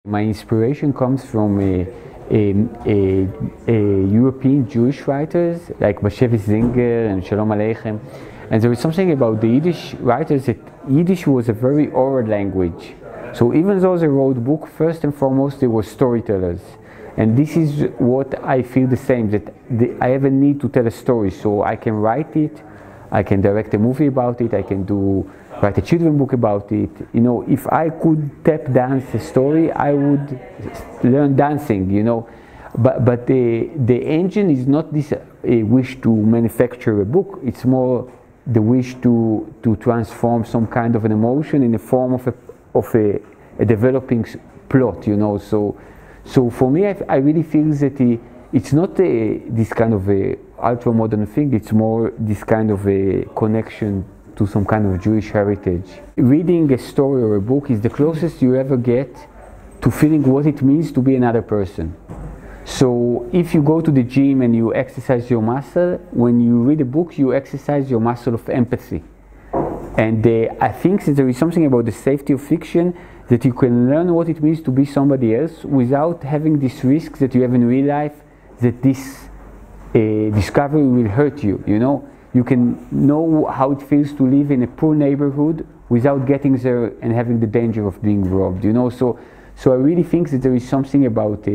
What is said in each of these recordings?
My inspiration comes from European Jewish writers like Bashevis Zinger and Shalom Aleichem. And there is something about the Yiddish writers that Yiddish was a very oral language. So even though they wrote book, first and foremost they were storytellers. And this is what I feel the same, that I have a need to tell a story. So I can write it, I can direct a movie about it, I can write a children's book about it. You know, if I could tap dance a story, I would learn dancing, you know. But the engine is not this wish to manufacture a book, it's more the wish to transform some kind of an emotion in the form of a developing plot, you know. So for me, I really feel that it's not this kind of a ultra-modern thing, it's more this kind of a connection to some kind of Jewish heritage. Reading a story or a book is the closest you ever get to feeling what it means to be another person. So if you go to the gym and you exercise your muscle, when you read a book you exercise your muscle of empathy. And I think that there is something about the safety of fiction that you can learn what it means to be somebody else without having this risk that you have in real life, that this discovery will hurt you, you know. You can know how it feels to live in a poor neighborhood without getting there and having the danger of being robbed, you know. So I really think that there is something about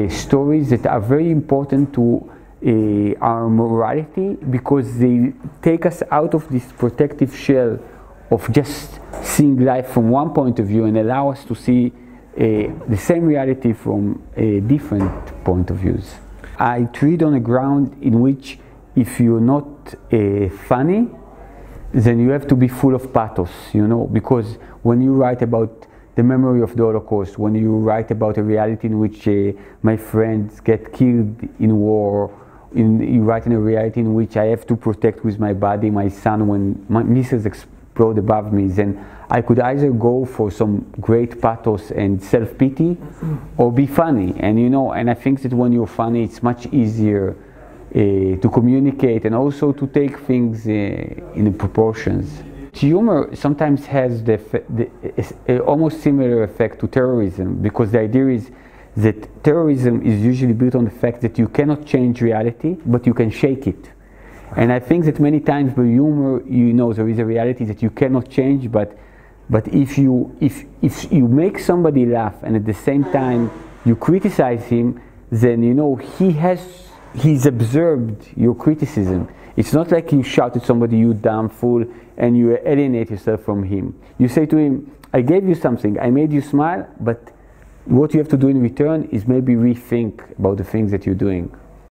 stories that are very important to our morality, because they take us out of this protective shell of just seeing life from one point of view and allow us to see the same reality from different point of views. I tread on a ground in which if you're not funny, then you have to be full of pathos, you know, because when you write about the memory of the Holocaust, when you write about a reality in which my friends get killed in war, you write in a reality in which I have to protect with my body my son when missiles explode above me, then I could either go for some great pathos and self-pity or be funny. And you know, and I think that when you're funny it's much easier to communicate and also to take things in proportions. Humor sometimes has the almost similar effect to terrorism, because the idea is that terrorism is usually built on the fact that you cannot change reality, but you can shake it. And I think that many times with humor, you know, there is a reality that you cannot change, but if you make somebody laugh and at the same time you criticize him, then you know he's observed your criticism. It's not like you shout at somebody, you damn fool, and you alienate yourself from him. You say to him, I gave you something, I made you smile, but what you have to do in return is maybe rethink about the things that you're doing.